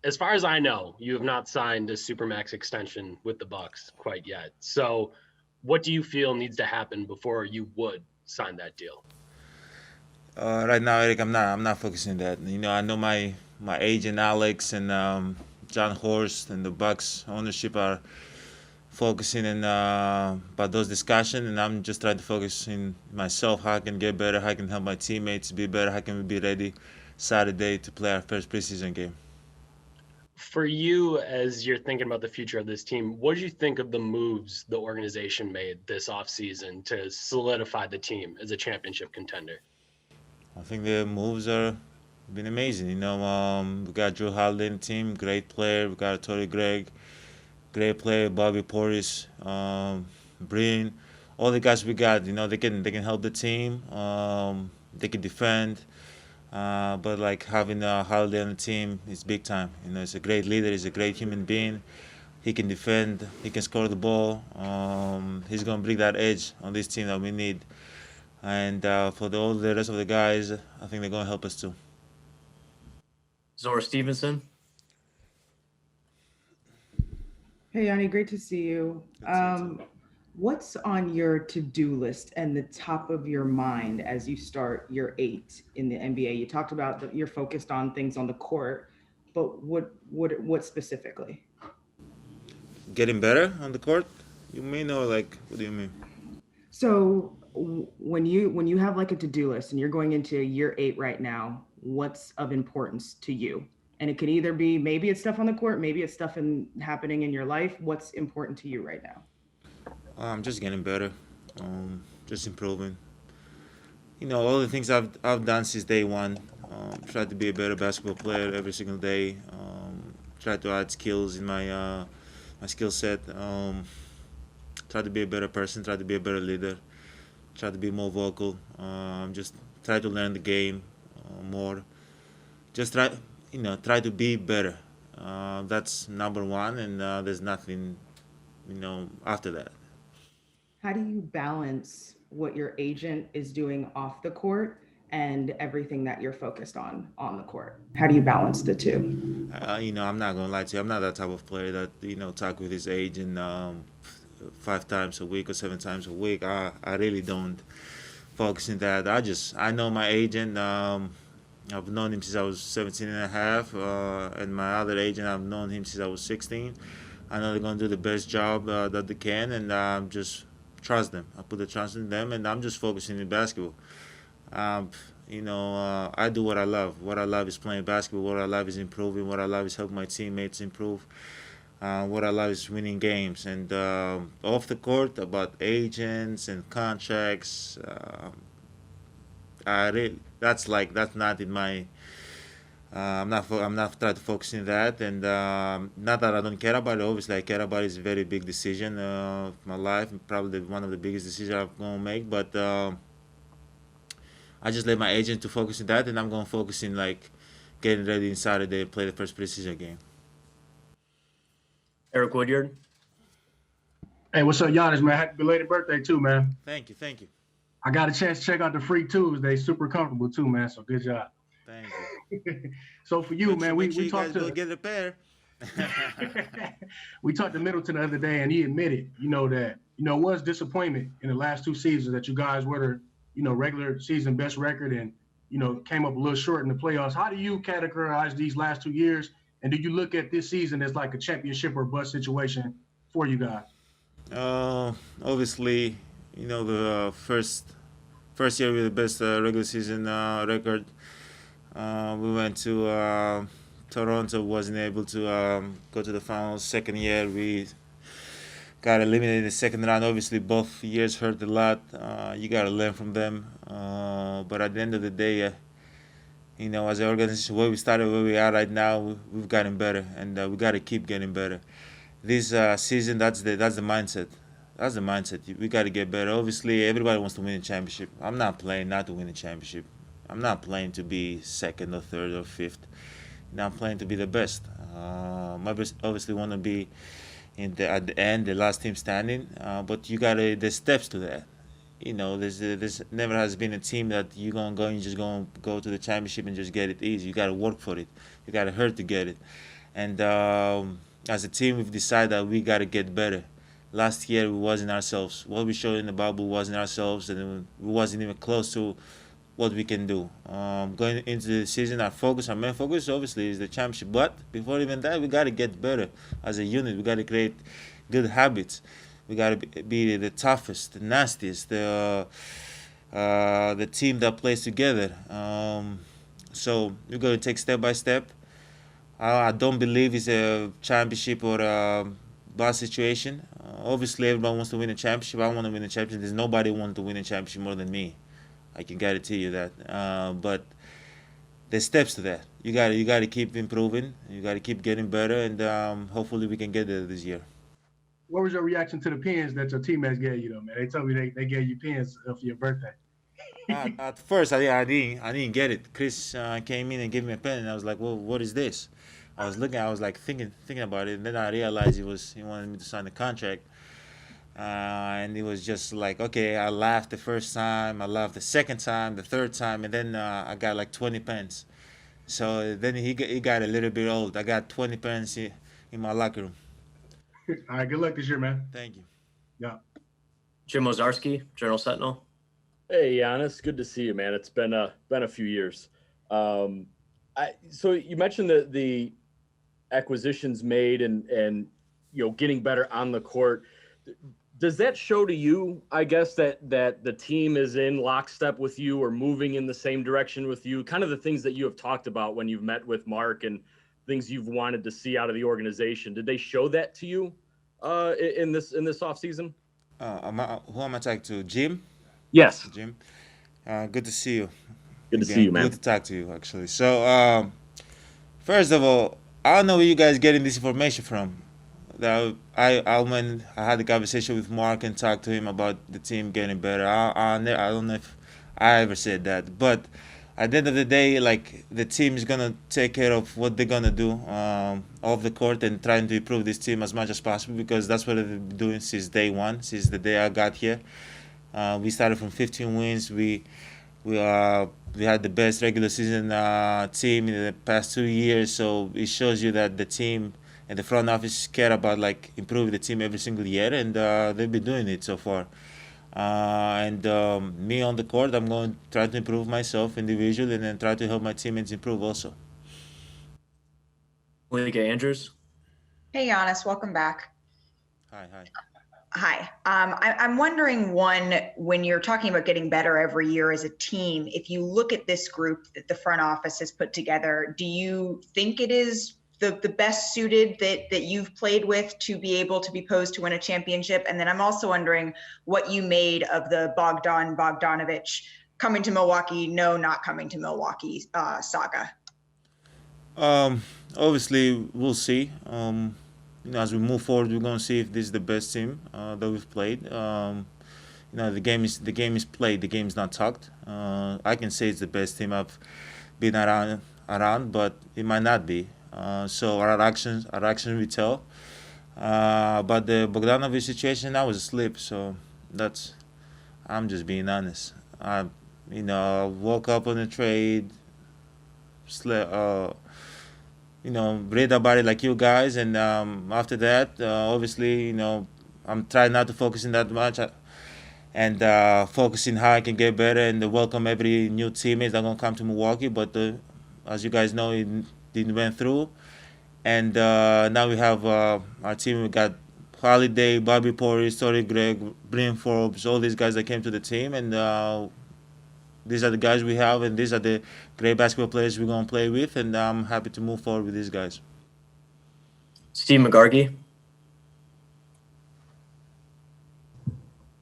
As far as I know, you have not signed a supermax extension with the Bucks quite yet. So, what do you feel needs to happen before you would sign that deal? Right now, Eric, I'm not focusing on that. I know my agent Alex and John Horst and the Bucks ownership are focusing on about those discussions, and I'm just trying to focus in myself, how I can get better, how I can help my teammates be better, how can we be ready Saturday to play our first preseason game. For you, as you're thinking about the future of this team, what do you think of the moves the organization made this offseason to solidify the team as a championship contender? I think the moves are been amazing. We got Jrue Holiday in the team, great player. We got Tory Gregg, great player. Bobby Portis, Breen, all the guys we got. They can help the team. They can defend. But like having Holiday on the team is big time. He's a great leader. He's a great human being. He can defend. He can score the ball. He's gonna bring that edge on this team that we need. And for all the rest of the guys, I think they're gonna help us too. Zora Stevenson. Hey, Yanni, great to see you. What's on your to-do list and the top of your mind as you start year 8 in the NBA? You talked about that you're focused on things on the court, but what specifically? Getting better on the court? You mean, or like what do you mean? So when you have like a to-do list and you're going into year 8 right now, what's of importance to you? And it could either be maybe it's stuff on the court, maybe it's stuff happening in your life. What's important to you right now? I'm just getting better. Just improving. All the things I've done since day one. Try to be a better basketball player every single day. Try to add skills in my skill set. Try to be a better person. Try to be a better leader. Try to be more vocal. Just try to learn the game more. Just try to be better. That's number one, and there's nothing, after that. How do you balance what your agent is doing off the court and everything that you're focused on the court? How do you balance the two? I'm not gonna lie to you. I'm not that type of player that talk with his agent 5 times a week or 7 times a week. I really don't focus in that. I know my agent. I've known him since I was 17 and a half, and my other agent I've known him since I was 16. I know they're gonna do the best job that they can, and just trust them. I put the trust in them, and I'm just focusing in basketball. Um, I do what I love. What I love is playing basketball. What I love is improving. What I love is helping my teammates improve. What I love is winning games. And off the court, about agents and contracts, that's not in my. I'm not trying to focus on that, and not that I don't care about it. Obviously, I care about it. It's a very big decision of my life, probably one of the biggest decisions I'm gonna make. But I just let my agent to focus on that, and I'm gonna focus in like getting ready on Saturday to play the first preseason game. Eric Woodyard. Hey, what's up, Giannis, man? Happy belated birthday, too, man. Thank you, thank you, I got a chance to check out the free twos. They super comfortable, too, man, so good job. thank you. So for you, man, Make sure we you talked guys go to get a pair. we talked to Middleton the other day, and he admitted, that, it was disappointment in the last 2 seasons that you guys were the, regular season best record and, came up a little short in the playoffs. How do you categorize these last 2 years? And do you look at this season as like a championship or bust situation for you guys? Obviously, the first year with the best regular season record. We went to Toronto, wasn't able to go to the finals. Second year, we got eliminated in the second round. Obviously, both years hurt a lot. You got to learn from them. But at the end of the day, as an organization, where we started, where we are right now, we've gotten better, and we got to keep getting better. This season, that's the mindset. That's the mindset. We got to get better. Obviously, everybody wants to win a championship. I'm not playing not to win a championship. I'm not playing to be second or third or fifth. I'm playing to be the best. Obviously want to be at the end, the last team standing. But you gotta. There's steps to that. There's never has been a team that you gonna go and just gonna go to the championship and just get it easy. You gotta work for it. You gotta hurt to get it. And as a team, we've decided that we got to get better. Last year, we wasn't ourselves. What we showed in the bubble wasn't ourselves, and we wasn't even close to what we can do. Going into the season, our main focus, obviously, is the championship. But before even that, we got to get better as a unit. We got to create good habits. We got to be the toughest, the nastiest, the team that plays together. So we're going to take step by step. I don't believe it's a championship or a bad situation. Obviously, everyone wants to win a championship. I want to win a championship. There's nobody wants to win a championship more than me. I can guarantee you that. But there's steps to that. You got to keep improving. You got to keep getting better, and hopefully we can get there this year. What was your reaction to the pins that your teammates gave you, though, man? They told me they gave you pins for your birthday. At first, I didn't get it. Chris came in and gave me a pen, and I was like, "Well, what is this?" I was like thinking about it, and then I realized he wanted me to sign the contract, and it was just like, okay. I laughed the first time, I laughed the second time, the third time, and then I got like 20 pens. So then he got a little bit old. I got 20 pens in my locker room. All right, good luck this year, man. Thank you. Yeah. Jim Ozarski, Journal Sentinel. Hey, Giannis, good to see you, man. It's been a few years. So you mentioned the acquisitions made and getting better on the court. Does that show to you, I guess, that the team is in lockstep with you or moving in the same direction with you? Kind of the things that you have talked about when you've met with Mark and things you've wanted to see out of the organization. Did they show that to you in this offseason? Who am I talking to? Jim? Yes. Jim. Good to see you. Good to see you, man. Good to talk to you, actually. So, first of all, I don't know where you guys getting this information from. That when I had a conversation with Mark and talked to him about the team getting better. I don't know if I ever said that, but at the end of the day, like, the team is gonna take care of what they're gonna do off the court and trying to improve this team as much as possible, because that's what they've been doing since day one, since the day I got here. We started from 15 wins. We had the best regular season team in the past 2 years. So it shows you that the team and the front office care about like improving the team every single year, and they've been doing it so far. And me on the court, I'm going to try to improve myself individually and then try to help my teammates improve also. Liga Andrews. Hey, Giannis, welcome back. Hi. Hi. I'm wondering, when you're talking about getting better every year as a team, if you look at this group that the front office has put together, do you think it is the best suited that you've played with to be able to be posed to win a championship? And then I'm also wondering what you made of the Bogdanovich coming to Milwaukee, not coming to Milwaukee saga. Obviously, we'll see. As we move forward, we're going to see if this is the best team that we've played. The game is played. The game is not talked. I can say it's the best team I've been around, but it might not be. So our actions will tell. But the Bogdanovich situation, I was asleep. So I'm just being honest. I woke up on the trade, slept. Read about it like you guys, and after that, obviously, I'm trying not to focus in that much, and focusing how I can get better and welcome every new teammate that's gonna come to Milwaukee. But as you guys know, it didn't went through, and now we have our team. We got Holiday, Bobby Portis, Torrey Gregg, Bryn Forbes, all these guys that came to the team, and these are the guys we have, and these are the great basketball players we're going to play with, and I'm happy to move forward with these guys. Steve McGargy.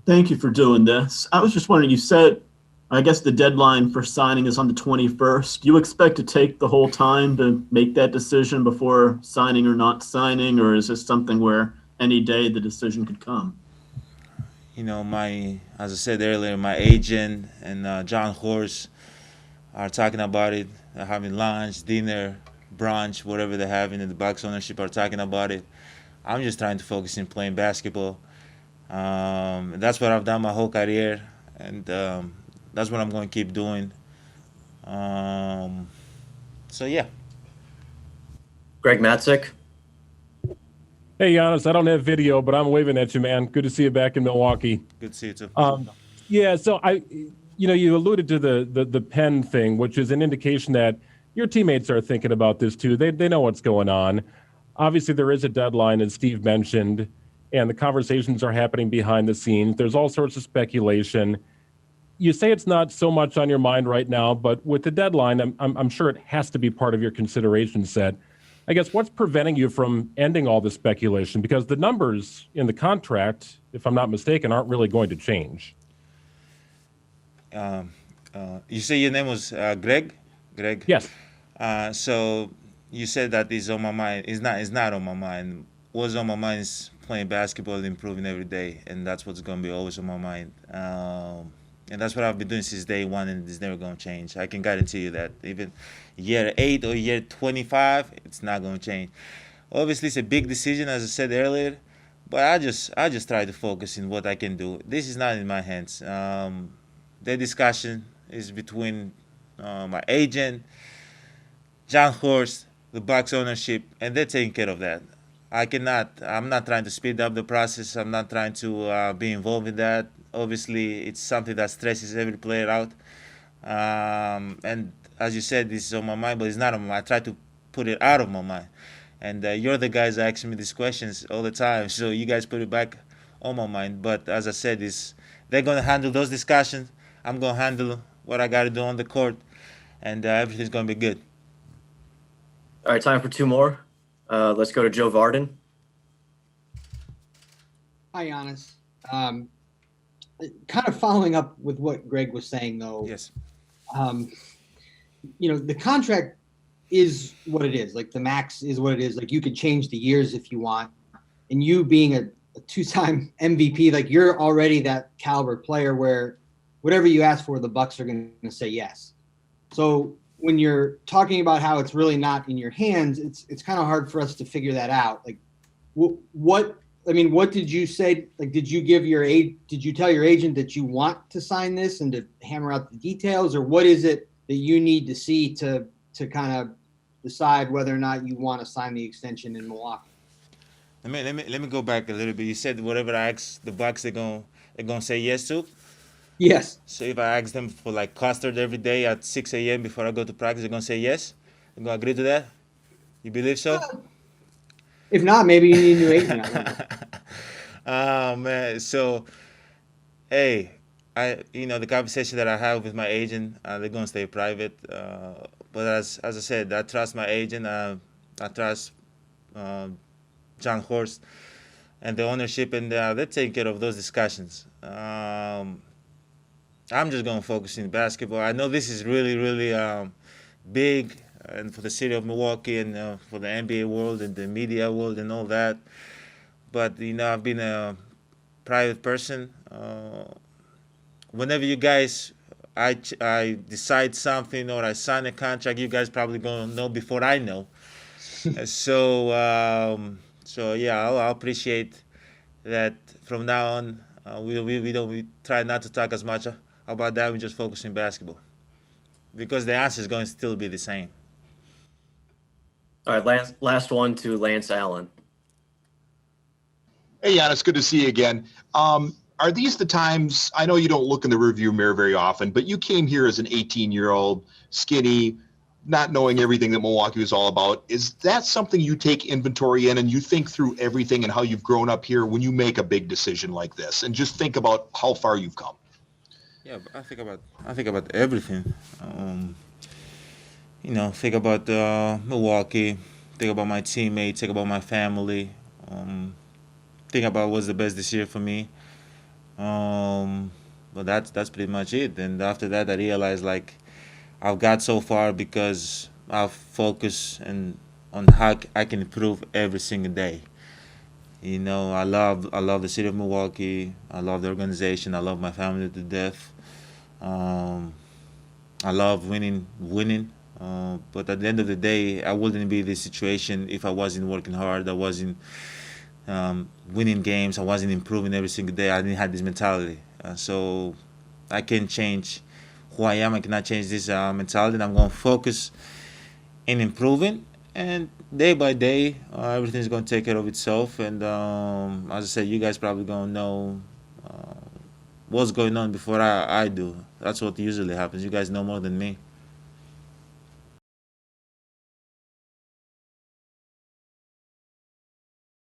Thank you for doing this. I was just wondering, you said, I guess the deadline for signing is on the 21st. Do you expect to take the whole time to make that decision before signing or not signing, or is this something where any day the decision could come? As I said earlier, my agent and John Horst are talking about it. They're having lunch, dinner, brunch, whatever they're having, and the Bucks ownership are talking about it. I'm just trying to focus on playing basketball. That's what I've done my whole career, and that's what I'm going to keep doing. So, yeah. Greg Matzik. Hey, Giannis, I don't have video, but I'm waving at you, man. Good to see you back in Milwaukee. Good to see you too. Yeah, so you alluded to the pen thing, which is an indication that your teammates are thinking about this too. They know what's going on. Obviously, there is a deadline, as Steve mentioned, and the conversations are happening behind the scenes. There's all sorts of speculation. You say it's not so much on your mind right now, but with the deadline, I'm sure it has to be part of your consideration set. I guess what's preventing you from ending all this speculation? Because the numbers in the contract, if I'm not mistaken, aren't really going to change. You say your name was Greg? Greg? Yes. So you said that is on my mind. It's not on my mind. What's on my mind is playing basketball and improving every day, and that's what's going to be always on my mind. And that's what I've been doing since day one, and it's never going to change. I can guarantee you that. Even year 8 or year 25, it's not going to change. Obviously, it's a big decision, as I said earlier, but I just try to focus in what I can do. This is not in my hands. The discussion is between my agent, John Horst, the Bucks ownership, and they're taking care of that. I'm not trying to speed up the process. I'm not trying to be involved in that. Obviously, it's something that stresses every player out. And as you said, this is on my mind, but it's not on my mind. I try to put it out of my mind. And you're the guys asking me these questions all the time, so you guys put it back on my mind. But as I said, they're going to handle those discussions. I'm going to handle what I got to do on the court, and everything's going to be good. All right, time for two more. Let's go to Joe Varden. Hi, Giannis. Kind of following up with what Greg was saying, though. Yes. The contract is what it is. Like, the max is what it is. Like, you could change the years if you want. And you being a two-time MVP, like, you're already that caliber player where whatever you ask for, the Bucks are going to say yes. So when you're talking about how it's really not in your hands, it's kind of hard for us to figure that out. Like, what did you say? Like, did you tell your agent that you want to sign this and to hammer out the details, or what is it that you need to see to kind of decide whether or not you want to sign the extension in Milwaukee? Let me go back a little bit. You said whatever I ask the Bucks, they're gonna say yes to. Yes. So if I ask them for like custard every day at 6 a.m. before I go to practice, they're gonna say yes. They're gonna agree to that. You believe so? If not, maybe you need a new agent. Oh man. So, hey, the conversation that I have with my agent, they're gonna stay private. But as I said, I trust my agent. I trust John Horst and the ownership, and they're taking care of those discussions. I'm just going to focus in basketball. I know this is really, really big, and for the city of Milwaukee and for the NBA world and the media world and all that. But, I've been a private person. Whenever you guys, I decide something or I sign a contract, you guys probably going to know before I know. So yeah, I'll appreciate that from now on. We try not to talk as much about that. We just focus on basketball because the answer is going to still be the same. All right, last one to Lance Allen. Hey, Giannis, good to see you again. Are these the times? I know you don't look in the rearview mirror very often, but you came here as an 18-year-old, skinny, not knowing everything that Milwaukee was all about. Is that something you take inventory in and you think through everything and how you've grown up here when you make a big decision like this, and just think about how far you've come? Yeah, I think about everything. Think about Milwaukee. Think about my teammates. Think about my family. Think about what's the best this year for me. But that's pretty much it. And after that, I realized like I've got so far because I've focused on how I can improve every single day. I love the city of Milwaukee. I love the organization. I love my family to death. I love winning. But at the end of the day, I wouldn't be in this situation if I wasn't working hard. I wasn't winning games. I wasn't improving every single day. I didn't have this mentality. So I can change who I am. I cannot change this mentality. I'm going to focus in improving, and day by day, everything's gonna take care of itself. And as I said, you guys probably gonna know what's going on before I do. That's what usually happens. You guys know more than me.